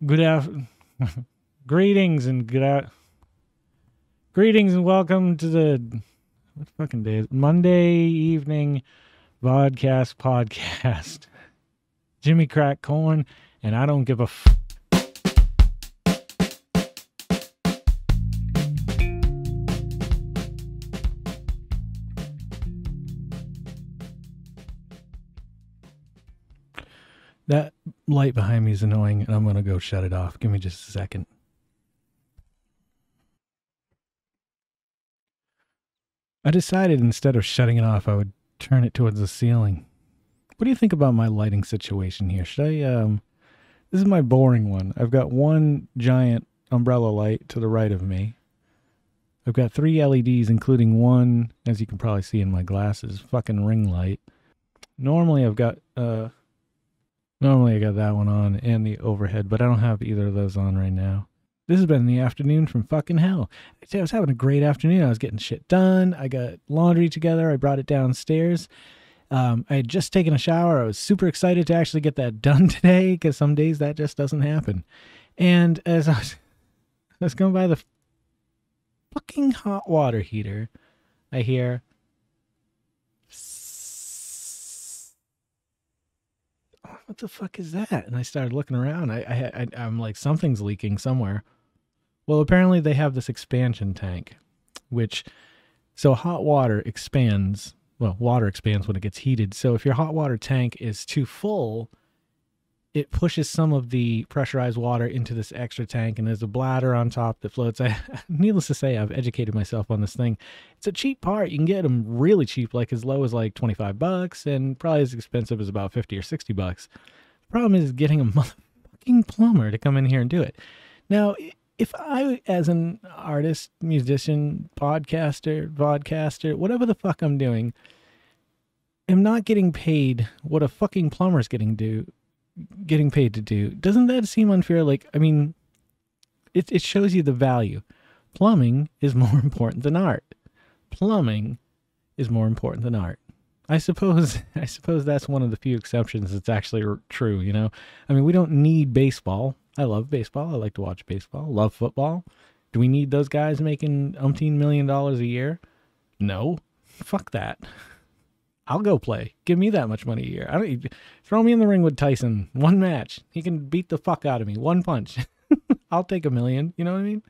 Good afternoon. Greetings and greetings and welcome to the what fucking day is Monday evening Vodkast podcast. Jimmy Crackcorn, and I don't give a That light behind me is annoying, and I'm going to go shut it off. Give me just a second. I decided instead of shutting it off, I would turn it towards the ceiling. What do you think about my lighting situation here? Should I, this is my boring one. I've got one giant umbrella light to the right of me. I've got 3 LEDs, including one, as you can probably see in my glasses, fucking ring light. Normally I got that one on and the overhead, but I don't have either of those on right now. This has been the afternoon from fucking hell. I was having a great afternoon. I was getting shit done. I got laundry together. I brought it downstairs. I had just taken a shower. I was super excited to actually get that done today because some days that just doesn't happen. And as I was going by the fucking hot water heater, I hear... what the fuck is that? And I started looking around. I'm like, something's leaking somewhere. Well, apparently they have this expansion tank, so hot water expands. Well, water expands when it gets heated. So if your hot water tank is too full, it pushes some of the pressurized water into this extra tank, and there's a bladder on top that floats. Needless to say, I've educated myself on this thing. It's a cheap part. You can get them really cheap, like as low as like $25, and probably as expensive as about $50 or $60. The problem is getting a motherfucking plumber to come in here and do it. Now, if I, as an artist, musician, podcaster, vodcaster, whatever the fuck I'm doing, am not getting paid what a fucking plumber's getting paid to do, doesn't that seem unfair? Like, I mean, it shows you the value. Plumbing is more important than art. Plumbing is more important than art. I suppose that's one of the few exceptions that's actually true, you know? I mean, we don't need baseball. I love baseball. I like to watch baseball. Love football. Do we need those guys making umpteen $1 million a year? No. Fuck that. I'll go play. Give me that much money a year. Throw me in the ring with Tyson. One match. He can beat the fuck out of me. One punch. I'll take $1 million. You know what I mean?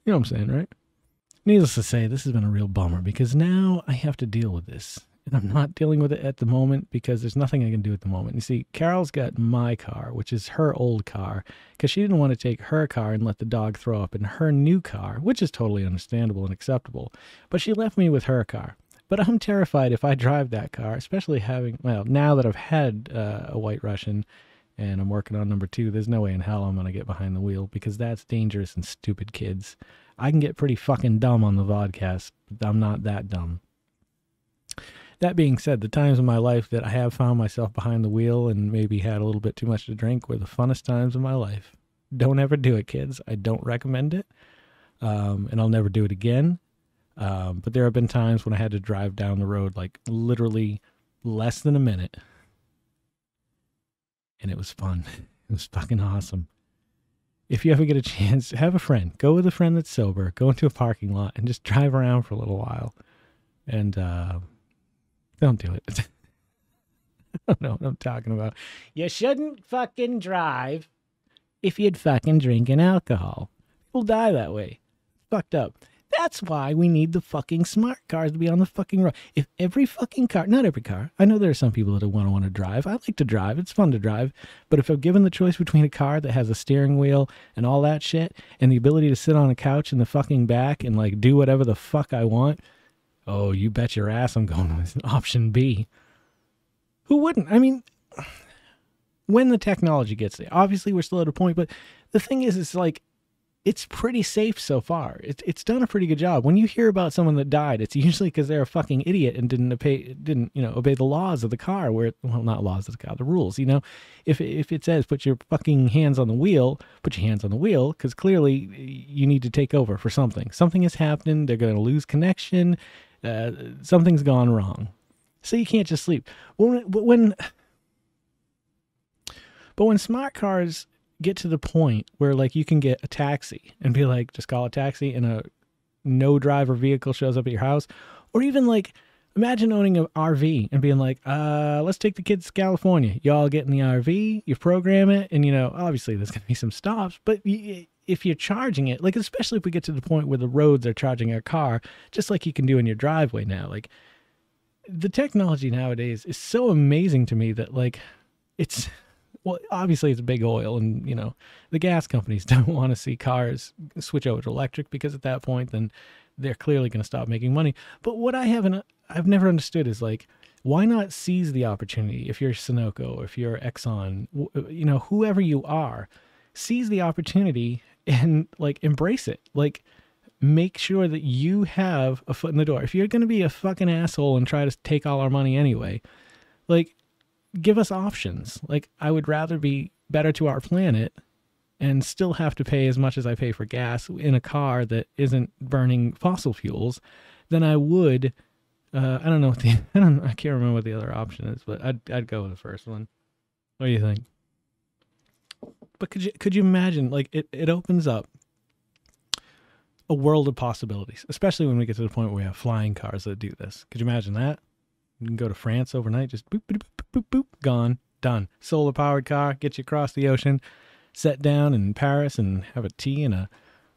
You know what I'm saying, right? Needless to say, this has been a real bummer because now I have to deal with this. And I'm not dealing with it at the moment because there's nothing I can do at the moment. You see, Carol's got my car, which is her old car, because she didn't want to take her car and let the dog throw up in her new car, which is totally understandable and acceptable. But she left me with her car. But I'm terrified if I drive that car, especially now that I've had a White Russian and I'm working on number 2, there's no way in hell I'm going to get behind the wheel because that's dangerous and stupid, kids. I can get pretty fucking dumb on the vodcast, but I'm not that dumb. That being said, the times in my life that I have found myself behind the wheel and maybe had a little bit too much to drink were the funnest times of my life. Don't ever do it, kids. I don't recommend it, and I'll never do it again. But there have been times when I had to drive down the road like literally less than a minute. And it was fun. It was fucking awesome. If you ever get a chance, have a friend. Go with a friend that's sober. Go into a parking lot and just drive around for a little while. And don't do it. I don't know what I'm talking about. You shouldn't fucking drive if you'd fucking drinking alcohol. People die that way. Fucked up. That's why we need the fucking smart cars to be on the fucking road. If every fucking car, not every car, I know there are some people that want to drive. I like to drive. It's fun to drive. But if I'm given the choice between a car that has a steering wheel and all that shit and the ability to sit on a couch in the fucking back and like do whatever the fuck I want, oh, you bet your ass I'm going with option B. Who wouldn't? I mean, when the technology gets there, obviously we're still at a point, but the thing is, it's like, it's pretty safe so far. It's done a pretty good job. When you hear about someone that died, it's usually because they're a fucking idiot and didn't obey the laws of the car. Not laws of the car, the rules. You know, if it says put your fucking hands on the wheel, put your hands on the wheel, because clearly you need to take over for something. Something has happened. They're going to lose connection. Something's gone wrong. So you can't just sleep. But when smart cars get to the point where like you can get a taxi and be like, just call a taxi and a no driver vehicle shows up at your house. Or even like, imagine owning an RV and being like, let's take the kids to California. Y'all get in the RV, you program it, and you know, obviously there's going to be some stops, but if you're charging it, like especially if we get to the point where the roads are charging our car, just like you can do in your driveway now, like the technology nowadays is so amazing to me that like it's, well, obviously it's big oil and, you know, the gas companies don't want to see cars switch over to electric because at that point, then they're clearly going to stop making money. But what I've never understood is like, why not seize the opportunity? If you're Sunoco, if you're Exxon, you know, whoever you are, seize the opportunity and like embrace it. Like make sure that you have a foot in the door. If you're going to be a fucking asshole and try to take all our money anyway, like give us options. Like I would rather be better to our planet and still have to pay as much as I pay for gas in a car that isn't burning fossil fuels than I would. I don't know what I can't remember what the other option is, but I'd go with the first one. What do you think? But could you imagine, like it opens up a world of possibilities, especially when we get to the point where we have flying cars that do this. Could you imagine that? You can go to France overnight, just boop, boop, boop, boop, boop, gone, done. Solar powered car, get you across the ocean, set down in Paris and have a tea and a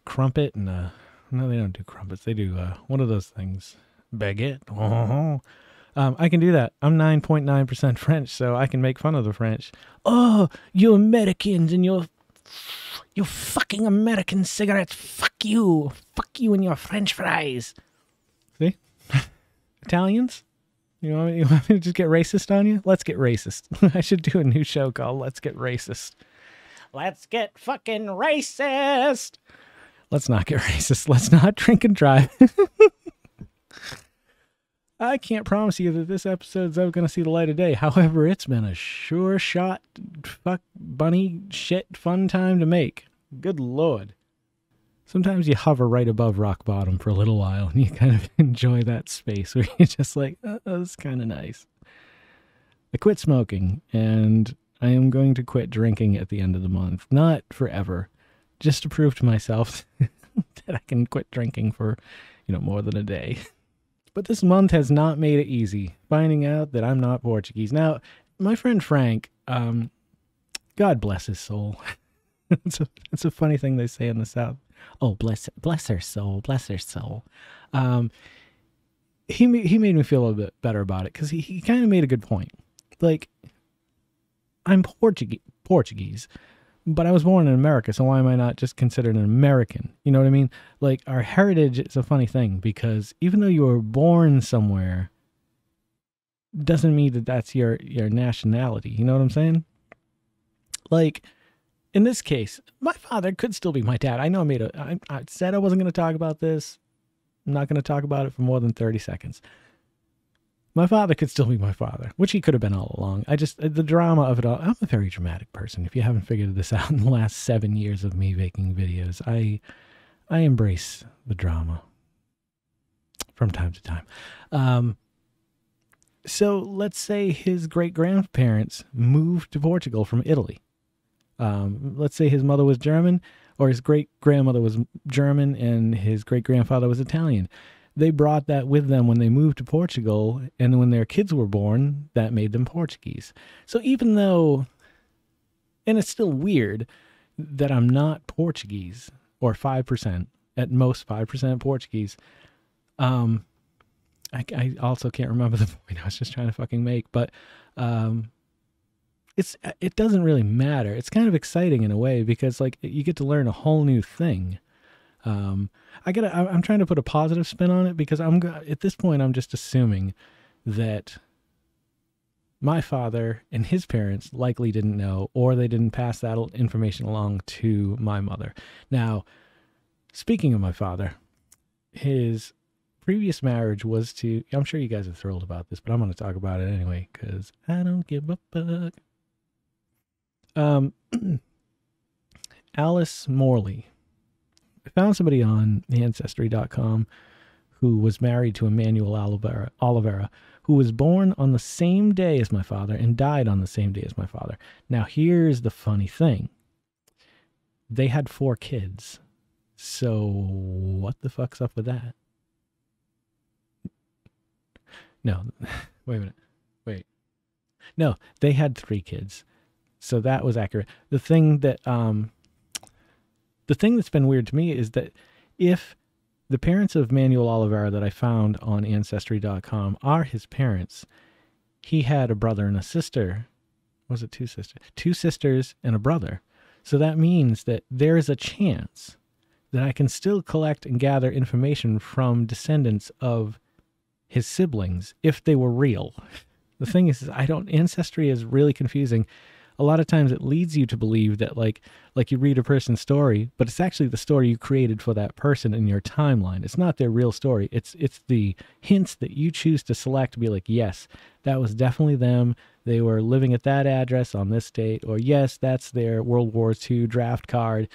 crumpet and no, they don't do crumpets. They do one of those things, baguette. Oh. I can do that. I'm 9.9% French, so I can make fun of the French. Oh, you Americans and your fucking American cigarettes. Fuck you and your French fries. See? Italians? You want me to just get racist on you? Let's get racist. I should do a new show called Let's Get Racist. Let's get fucking racist. Let's not get racist. Let's not drink and drive. I can't promise you that this episode's ever going to see the light of day. However, it's been a sure shot, fuck, bunny, shit, fun time to make. Good Lord. Sometimes you hover right above rock bottom for a little while and you kind of enjoy that space where you're just like, oh, that's kind of nice. I quit smoking and I am going to quit drinking at the end of the month. Not forever, just to prove to myself that I can quit drinking for, you know, more than a day. But this month has not made it easy, finding out that I'm not Portuguese. Now, my friend Frank, God bless his soul. It's a funny thing they say in the South. Oh, bless her soul, bless her soul. He made me feel a little bit better about it because he kind of made a good point. Like, I'm Portuguese, but I was born in America, so why am I not just considered an American? You know what I mean? Like, our heritage is a funny thing because even though you were born somewhere, doesn't mean that that's your nationality. You know what I'm saying? Like, in this case, my father could still be my dad. I know I said I wasn't going to talk about this. I'm not going to talk about it for more than 30 seconds. My father could still be my father, which he could have been all along. The drama of it all, I'm a very dramatic person. If you haven't figured this out in the last 7 years of me making videos, I embrace the drama from time to time. So let's say his great-grandparents moved to Portugal from Italy. Let's say his mother was German, or his great-grandmother was German, and his great-grandfather was Italian. They brought that with them when they moved to Portugal, and when their kids were born, that made them Portuguese. So even though, and it's still weird that I'm not Portuguese, or 5%, at most 5% Portuguese, I also can't remember the point I was just trying to fucking make, but it doesn't really matter. It's kind of exciting in a way because like you get to learn a whole new thing. I'm trying to put a positive spin on it because at this point I'm just assuming that my father and his parents likely didn't know, or they didn't pass that information along to my mother. Now, speaking of my father, his previous marriage was to, I'm sure you guys are thrilled about this, but I'm going to talk about it anyway because I don't give a fuck. Alice Morley. I found somebody on Ancestry.com who was married to Emmanuel Oliveira, who was born on the same day as my father and died on the same day as my father. Now, here's the funny thing. They had 4 kids. So what the fuck's up with that? No, wait a minute. Wait. No, they had 3 kids. So that was accurate. The thing that's been weird to me is that if the parents of Manuel Oliveira that I found on Ancestry.com are his parents, he had a brother and a sister. Was it 2 sisters? 2 sisters and a brother. So that means that there is a chance that I can still collect and gather information from descendants of his siblings if they were real. The thing is Ancestry is really confusing. A lot of times it leads you to believe that like you read a person's story, but it's actually the story you created for that person in your timeline. It's not their real story. It's the hints that you choose to select to be like, yes, that was definitely them. They were living at that address on this date, or yes, that's their World War II draft card.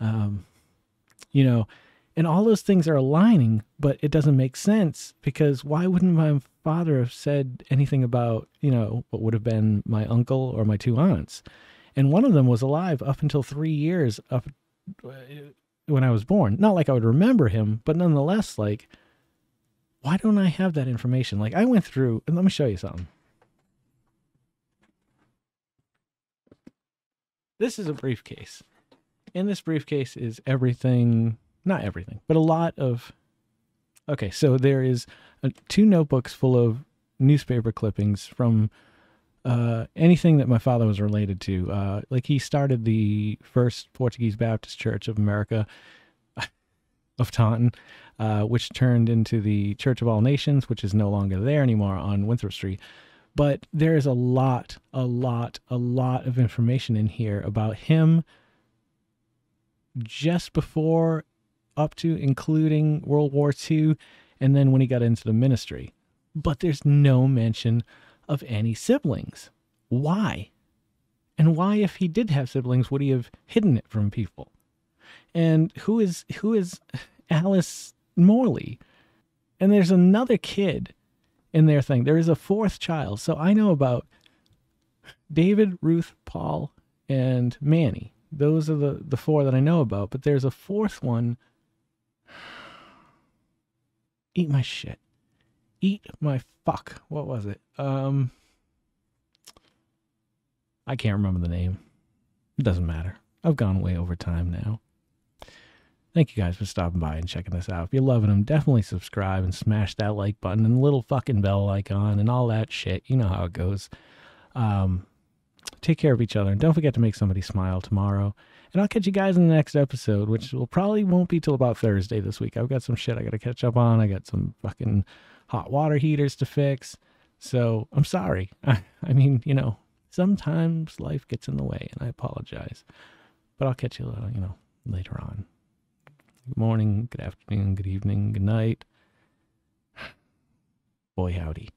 You know, and all those things are aligning, but it doesn't make sense because why wouldn't my father have said anything about, you know, what would have been my uncle or my 2 aunts? And one of them was alive up until 3 years up when I was born. Not like I would remember him, but nonetheless, like, why don't I have that information? Like I went through, and let me show you something. This is a briefcase. In this briefcase is everything, not everything, but a lot of, okay, so there is 2 notebooks full of newspaper clippings from anything that my father was related to. Like he started the first Portuguese Baptist Church of America, of Taunton, which turned into the Church of All Nations, which is no longer there anymore on Winthrop Street. But there is a lot of information in here about him just before, up to, including World War II, and then when he got into the ministry. But there's no mention of any siblings. Why? And why, if he did have siblings, would he have hidden it from people? And who is Alice Morley? And there's another kid in their thing. There is a 4th child. So I know about David, Ruth, Paul, and Manny. Those are the 4 that I know about. But there's a 4th one. Eat my shit. Eat my fuck. What was it? I can't remember the name. It doesn't matter. I've gone way over time now. Thank you guys for stopping by and checking this out. If you're loving them, definitely subscribe and smash that like button and the little fucking bell icon and all that shit. You know how it goes. Take care of each other, and don't forget to make somebody smile tomorrow. And I'll catch you guys in the next episode, which won't be till about Thursday this week. I've got some shit I got to catch up on. I got some fucking hot water heaters to fix. So I'm sorry. I mean, you know, sometimes life gets in the way, and I apologize. But I'll catch you, later on. Good morning, good afternoon, good evening, good night. Boy, howdy.